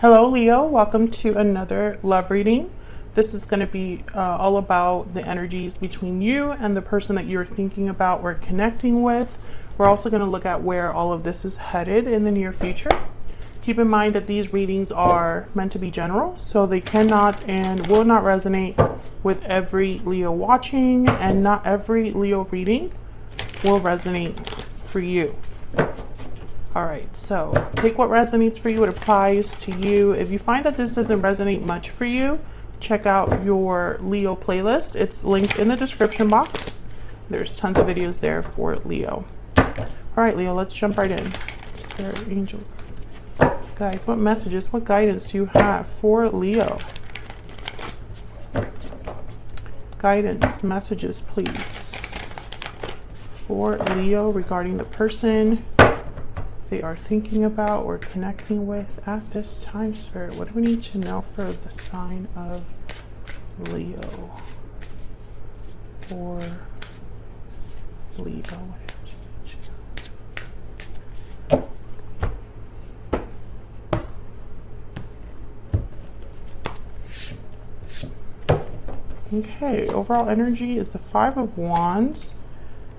Hello Leo, welcome to another love reading. This is going to be all about the energies between you and the person that you're thinking about or connecting with. We're also going to look at where all of this is headed in the near future. Keep in mind that these readings are meant to be general, so they cannot and will not resonate with every Leo watching, and not every Leo reading will resonate for you. All right, so take what resonates for you. It applies to you. If you find that this doesn't resonate much for you, check out your Leo playlist. It's linked in the description box. There's tons of videos there for Leo. All right, Leo, let's jump right in. Spirit, angels, guides, what messages, what guidance do you have for Leo? Guidance, messages, please, for Leo regarding the person they are thinking about or connecting with at this time. Spirit, what do we need to know for the sign of Leo? For Leo. Okay, overall energy is the Five of Wands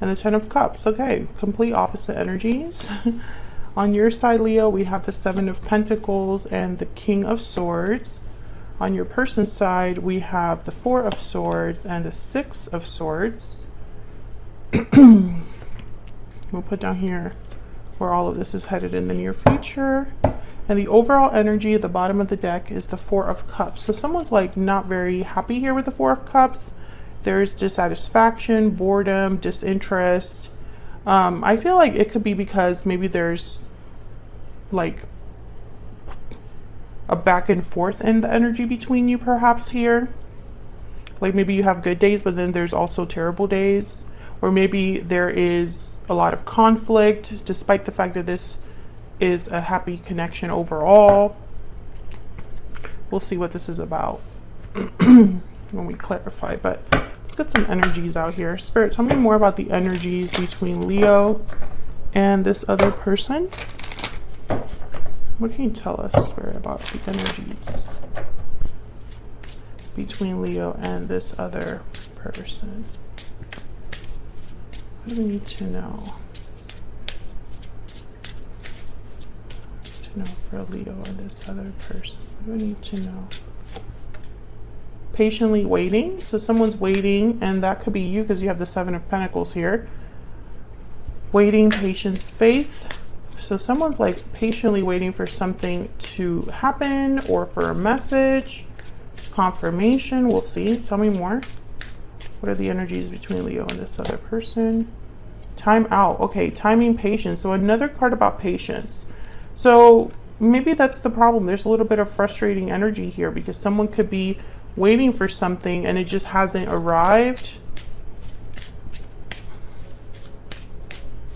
and the Ten of Cups. Okay, complete opposite energies. On your side, Leo, we have the Seven of Pentacles and the King of Swords. On your person's side, we have the Four of Swords and the Six of Swords. We'll put down here where all of this is headed in the near future. And the overall energy at the bottom of the deck is the Four of Cups. So someone's like not very happy here with the Four of Cups. There's dissatisfaction, boredom, disinterest. I feel like it could be because maybe there's like a back and forth in the energy between you perhaps here. Like maybe you have good days, but then there's also terrible days. Or maybe there is a lot of conflict despite the fact that this is a happy connection overall. We'll see what this is about when we clarify, but let's get some energies out here. Spirit, tell me more about the energies between Leo and this other person. What can you tell us, Spirit, about the energies between Leo and this other person? What do we need to know? For Leo and this other person, what do we need to know? Patiently waiting. So someone's waiting, and that could be you because you have the Seven of Pentacles here. Waiting, patience, faith. So someone's like patiently waiting for something to happen or for a message, confirmation. We'll see. Tell me more. What are the energies between Leo and this other person? Time out. Okay, timing, patience. So another card about patience. So maybe that's the problem. There's a little bit of frustrating energy here because someone could be waiting for something and it just hasn't arrived.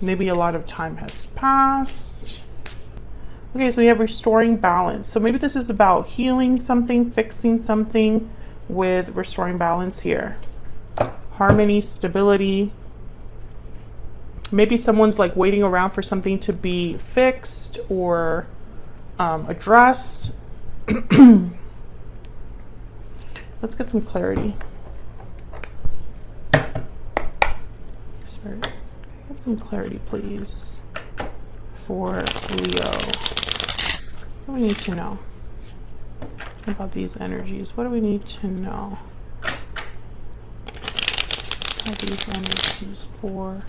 Maybe a lot of time has passed. Okay, so we have restoring balance. So maybe this is about healing something, fixing something with restoring balance here. Harmony, stability. Maybe someone's like waiting around for something to be fixed or addressed. Let's get some clarity. Spirit, get some clarity, please, for Leo. What do we need to know about these energies? What do we need to know about these energies for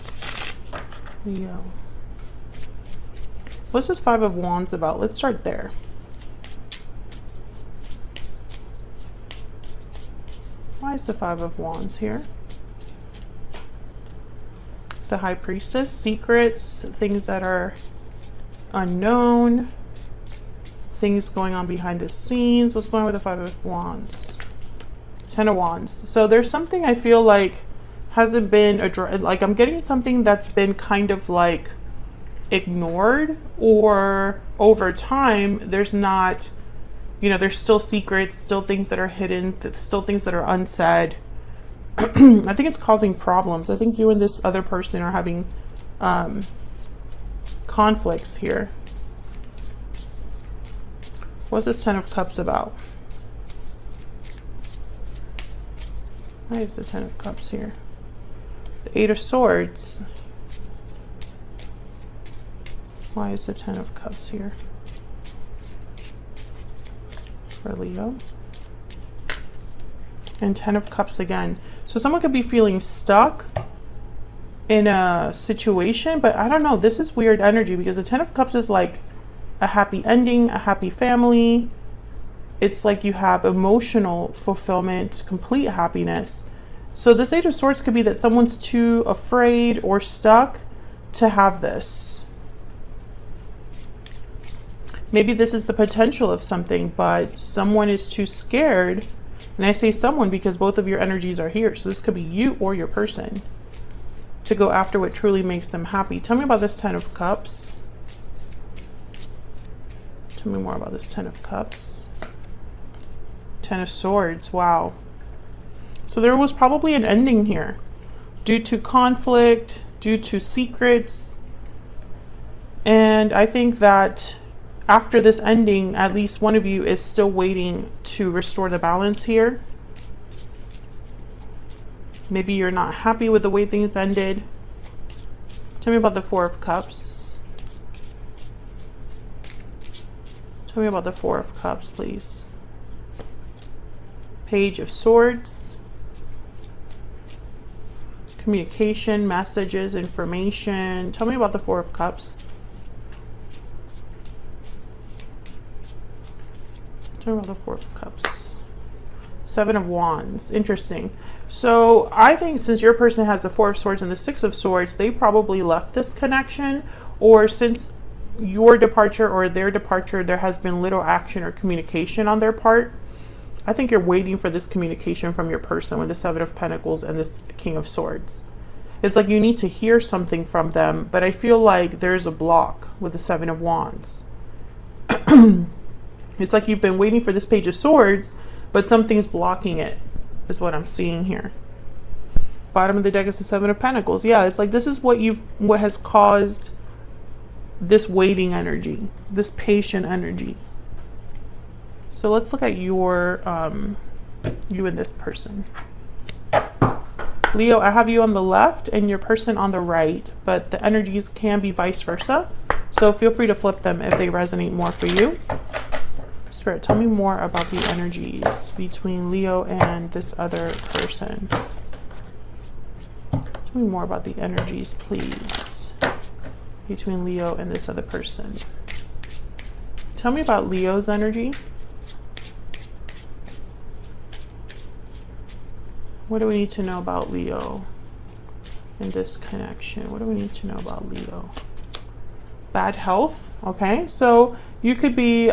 Leo? What's this Five of Wands about? Let's start there. Why is the Five of Wands here? The High Priestess, secrets, things that are unknown, things going on behind the scenes. What's going on with the Five of Wands? Ten of Wands. So there's something I feel like hasn't been addressed. Like I'm getting something that's been kind of like ignored, or over time there's not, you know, there's still secrets, still things that are hidden, still things that are unsaid. I think it's causing problems. I think you and this other person are having conflicts here. What's this Ten of Cups about? Why is the Ten of Cups here? The Eight of Swords. Why is the Ten of Cups here? For Leo. And Ten of Cups again. So someone could be feeling stuck in a situation, but I don't know. This is weird energy because the Ten of Cups is like a happy ending, a happy family. It's like you have emotional fulfillment, complete happiness. So this Eight of Swords could be that someone's too afraid or stuck to have this. Maybe this is the potential of something, but someone is too scared. And I say someone because both of your energies are here. So this could be you or your person to go after what truly makes them happy. Tell me about this Ten of Cups. Tell me more about this Ten of Cups. Ten of Swords. Wow. So there was probably an ending here due to conflict, due to secrets. And I think that after this ending, at least one of you is still waiting to restore the balance here. Maybe you're not happy with the way things ended. Tell me about the Four of Cups. Tell me about the Four of Cups, please. Page of Swords. Communication, messages, information. Tell me about the Four of Cups. Tell me about the Four of Cups. Seven of Wands. Interesting. So I think since your person has the Four of Swords and the Six of Swords, they probably left this connection, or since your departure or their departure, there has been little action or communication on their part. I think you're waiting for this communication from your person with the Seven of Pentacles and this King of Swords. It's like you need to hear something from them, but I feel like there's a block with the Seven of Wands. It's like you've been waiting for this Page of Swords, but something's blocking it, is what I'm seeing here. Bottom of the deck is the Seven of Pentacles. Yeah, it's like this is what has caused this waiting energy, this patient energy. So let's look at your you and this person. Leo, I have you on the left and your person on the right, but the energies can be vice versa. So feel free to flip them if they resonate more for you. Spirit, tell me more about the energies between Leo and this other person. Tell me more about the energies, please, between Leo and this other person. Tell me about Leo's energy. What do we need to know about Leo in this connection? What do we need to know about Leo? Bad health. Okay, so you could be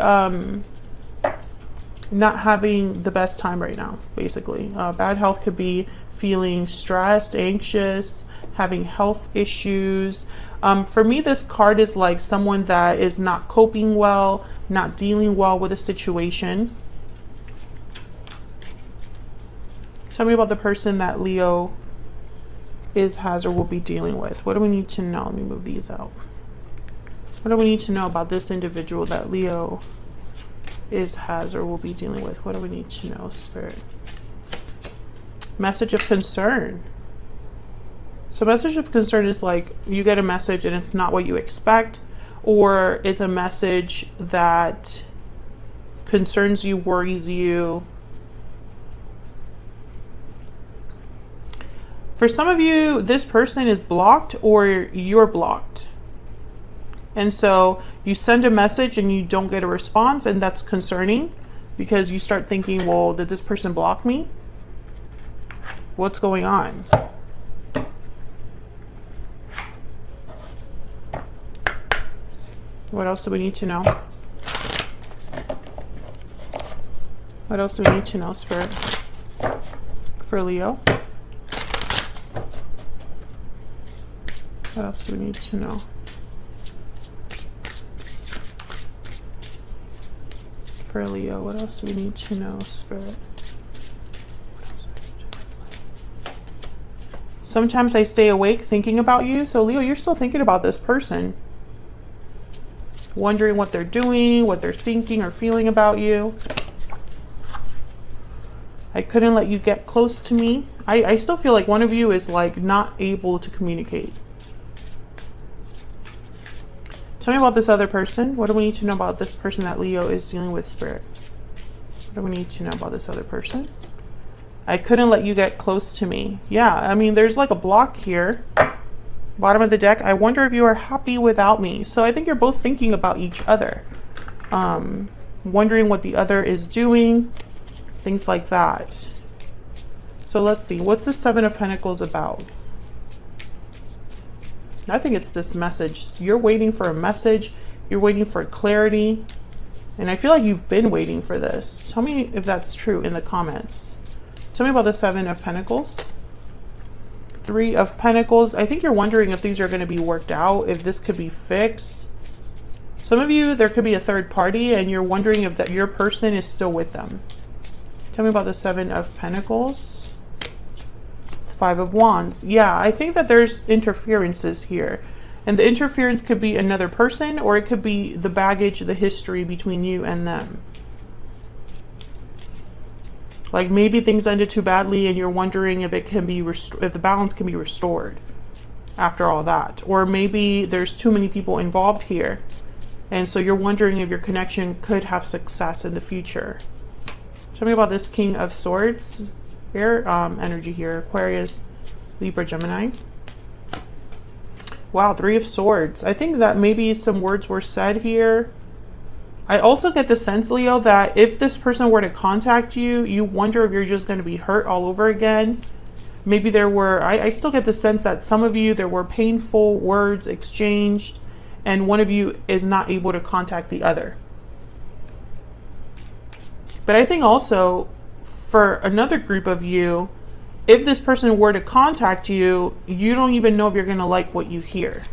not having the best time right now, basically. Bad health could be feeling stressed, anxious, having health issues. For me, this card is like someone that is not coping well, not dealing well with a situation. Tell me about the person that Leo has, or will be dealing with. What do we need to know? Let me move these out. What do we need to know about this individual that Leo has, or will be dealing with? What do we need to know, Spirit? Message of concern. So message of concern is like you get a message and it's not what you expect, or it's a message that concerns you, worries you. For some of you, this person is blocked or you're blocked. And so you send a message and you don't get a response, and that's concerning because you start thinking, well, did this person block me? What's going on? What else do we need to know? What else do we need to know, Spirit? For Leo? What else do we need to know? For Leo, what else do we need to know, Spirit? Sometimes I stay awake thinking about you. So Leo, you're still thinking about this person. Wondering what they're doing, what they're thinking or feeling about you. I couldn't let you get close to me. I still feel like one of you is like not able to communicate. Tell me about this other person. What do we need to know about this person that Leo is dealing with, Spirit? What do we need to know about this other person? I couldn't let you get close to me. Yeah, I mean, there's like a block here. Bottom of the deck. I wonder if you are happy without me. So I think you're both thinking about each other. Wondering what the other is doing. Things like that. So let's see. What's the Seven of Pentacles about? I think it's this message. You're waiting for a message. You're waiting for clarity. And I feel like you've been waiting for this. Tell me if that's true in the comments. Tell me about the Seven of Pentacles. Three of Pentacles. I think you're wondering if these are going to be worked out, if this could be fixed. Some of you, there could be a third party and you're wondering if that your person is still with them. Tell me about the Seven of Pentacles. Five of Wands. Yeah, I think that there's interferences here. And the interference could be another person, or it could be the baggage, the history between you and them. Like maybe things ended too badly and you're wondering if it can be if the balance can be restored after all that. Or maybe there's too many people involved here. And so you're wondering if your connection could have success in the future. Tell me about this King of Swords. Air energy here. Aquarius, Libra, Gemini. Wow, Three of Swords. I think that maybe some words were said here. I also get the sense, Leo, that if this person were to contact you, you wonder if you're just going to be hurt all over again. Maybe there were, I still get the sense that some of you, there were painful words exchanged and one of you is not able to contact the other. But I think also for another group of you, if this person were to contact you, you don't even know if you're going to like what you hear.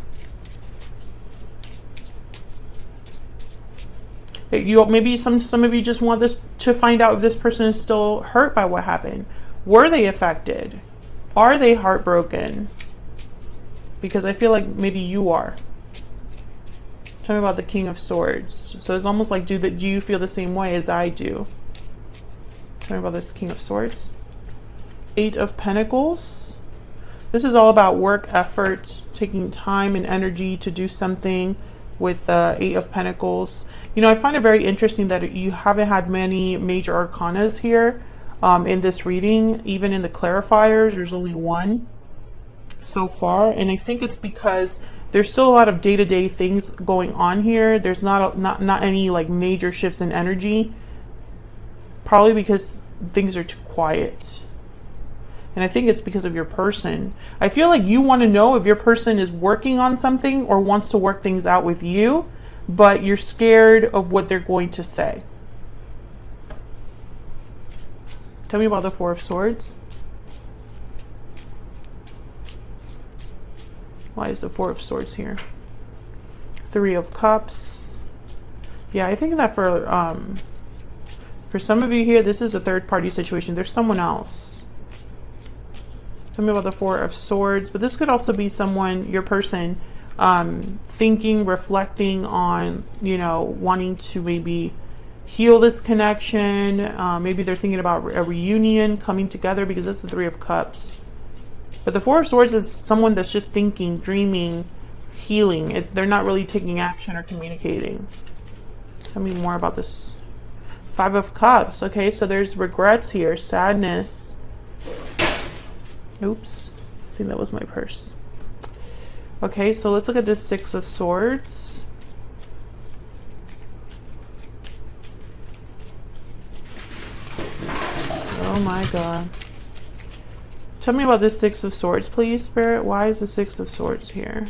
Maybe some of you just want this to find out if this person is still hurt by what happened. Were they affected? Are they heartbroken? Because I feel like maybe you are. Tell me about the King of Swords. So it's almost like, do you feel the same way as I do? Tell me about this King of Swords. Eight of Pentacles. This is all about work, effort, taking time and energy to do something with Eight of Pentacles. You know, I find it very interesting that you haven't had many major arcanas here in this reading. Even in the clarifiers, there's only one so far. And I think it's because there's still a lot of day-to-day things going on here. There's not any like major shifts in energy. Probably because things are too quiet. And I think it's because of your person. I feel like you want to know if your person is working on something or wants to work things out with you, but you're scared of what they're going to say. Tell me about the Four of Swords. Why is the Four of Swords here? Three of Cups. Yeah, I think that for some of you here, this is a third party situation. There's someone else. Tell me about the Four of Swords. But this could also be someone, your person, thinking, reflecting on, you know, wanting to maybe heal this connection. Maybe they're thinking about a reunion, coming together, because that's the Three of Cups. But the Four of Swords is someone that's just thinking, dreaming, healing. They're not really taking action or communicating. Tell me more about this. Five of Cups. Okay, so there's regrets here, sadness. Oops, I think that was my purse. Okay, so let's look at this Six of Swords. Oh my God. Tell me about this Six of Swords, please, Spirit. Why is the Six of Swords here?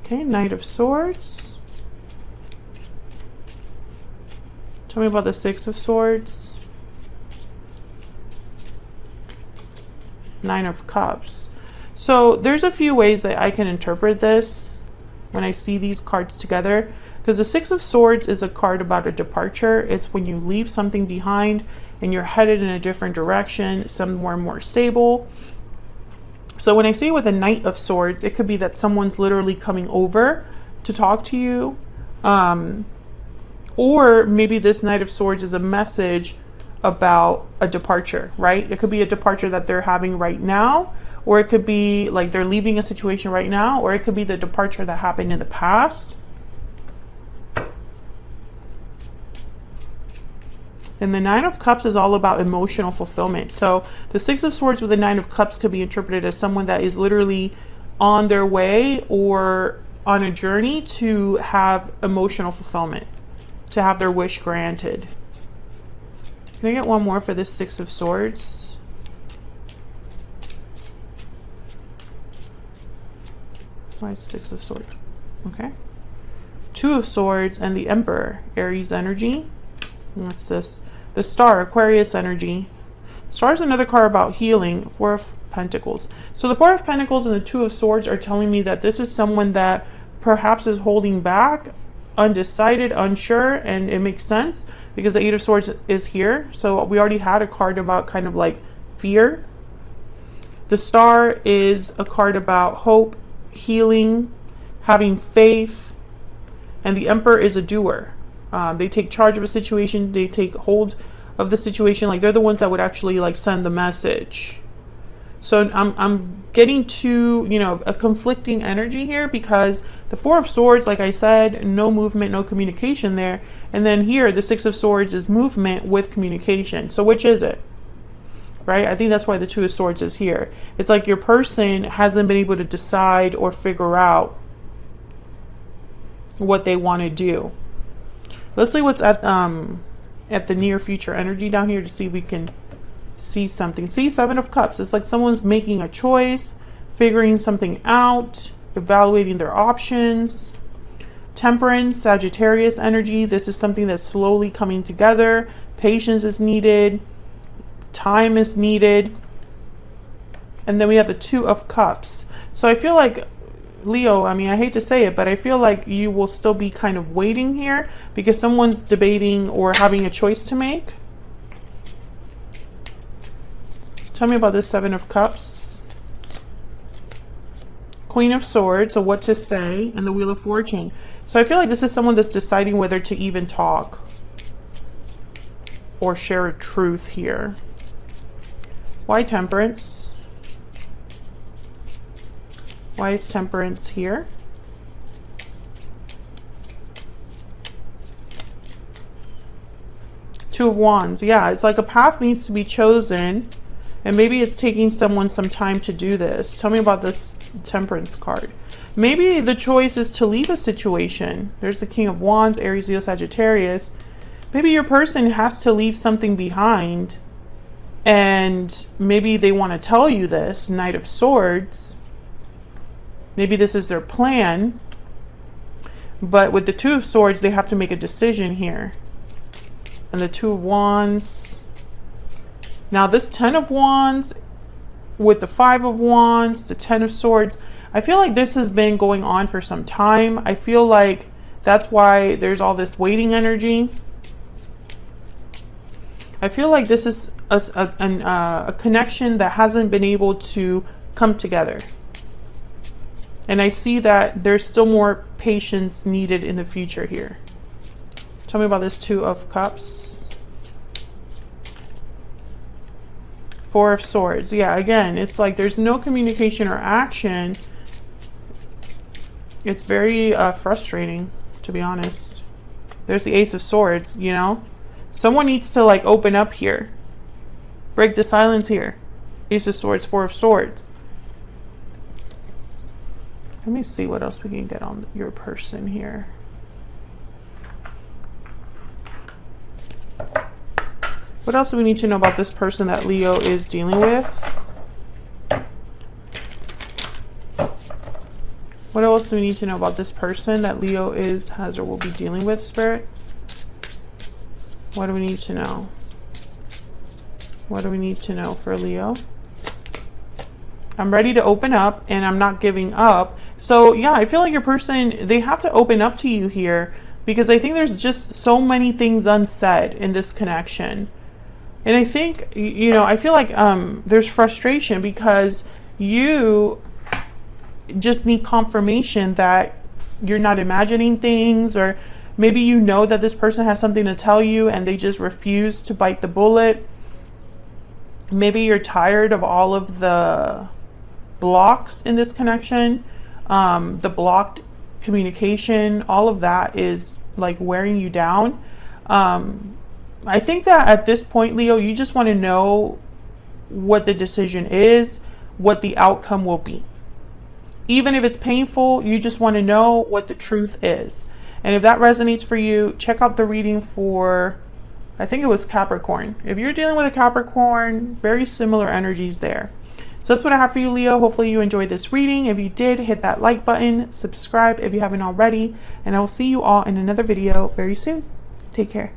Okay, Knight of Swords. Tell me about the Six of Swords. Nine of Cups. So there's a few ways that I can interpret this when I see these cards together, because the Six of Swords is a card about a departure. It's when you leave something behind and you're headed in a different direction, somewhere more stable. So when I say with a Knight of Swords, it could be that someone's literally coming over to talk to you. Or maybe this Knight of Swords is a message about a departure, right? It could be a departure that they're having right now, or it could be like they're leaving a situation right now, or it could be the departure that happened in the past. And the Nine of Cups is all about emotional fulfillment. So the Six of Swords with the Nine of Cups could be interpreted as someone that is literally on their way or on a journey to have emotional fulfillment, to have their wish granted. Can I get one more for this Six of Swords? Why Six of Swords? Okay. Two of Swords and the Emperor, Aries energy. And what's this? The Star, Aquarius energy. Star is another card about healing. Four of Pentacles. So the Four of Pentacles and the Two of Swords are telling me that this is someone that perhaps is holding back, undecided, unsure, and it makes sense because the Eight of Swords is here. So we already had a card about kind of like fear. The Star is a card about hope, healing, having faith, and the Emperor is a doer. They take charge of a situation, they take hold of the situation, like they're the ones that would actually like send the message. So I'm getting to, you know, a conflicting energy here because the Four of Swords, like I said, no movement, no communication there. And then here, the Six of Swords is movement with communication. So which is it? Right? I think that's why the Two of Swords is here. It's like your person hasn't been able to decide or figure out what they want to do. Let's see what's at the near future energy down here to see if we can see something. See, Seven of Cups. It's like someone's making a choice, figuring something out, evaluating their options. Temperance, Sagittarius energy. This is something that's slowly coming together. Patience is needed. Time is needed. And then we have the Two of Cups. So I feel like Leo, I mean, I hate to say it, but I feel like you will still be kind of waiting here because someone's debating or having a choice to make. Tell me about this Seven of Cups. Queen of Swords, so what to say, and the Wheel of Fortune. So I feel like this is someone that's deciding whether to even talk or share a truth here. Why Temperance? Why is Temperance here? Two of Wands. Yeah, it's like a path needs to be chosen. And maybe it's taking someone some time to do this. Tell me about this Temperance card. Maybe the choice is to leave a situation. There's the King of Wands, Aries, Leo, Sagittarius. Maybe your person has to leave something behind. And maybe they want to tell you this, Knight of Swords. Maybe this is their plan. But with the Two of Swords, they have to make a decision here. And the Two of Wands. Now this Ten of Wands with the Five of Wands, the Ten of Swords, I feel like this has been going on for some time. I feel like that's why there's all this waiting energy. I feel like this is a connection that hasn't been able to come together. And I see that there's still more patience needed in the future here. Tell me about this Two of Cups. Four of Swords. Yeah, again, it's like there's no communication or action. It's very frustrating, to be honest. There's the Ace of Swords, you know? Someone needs to like open up here. Break the silence here. Ace of Swords, Four of Swords. Let me see what else we can get on your person here. What else do we need to know about this person that Leo is dealing with? What else do we need to know about this person that Leo has or will be dealing with, Spirit? What do we need to know? What do we need to know for Leo? I'm ready to open up and I'm not giving up. So yeah, I feel like your person, they have to open up to you here because I think there's just so many things unsaid in this connection. And I think, you know, I feel like there's frustration because you just need confirmation that you're not imagining things, or maybe you know that this person has something to tell you and they just refuse to bite the bullet. Maybe you're tired of all of the blocks in this connection, the blocked communication, all of that is like wearing you down. I think that at this point, Leo, you just want to know what the decision is, what the outcome will be. Even if it's painful, you just want to know what the truth is. And if that resonates for you, check out the reading for, I think it was Capricorn. If you're dealing with a Capricorn, very similar energies there. So that's what I have for you, Leo. Hopefully you enjoyed this reading. If you did, hit that like button, subscribe if you haven't already, and I will see you all in another video very soon. Take care.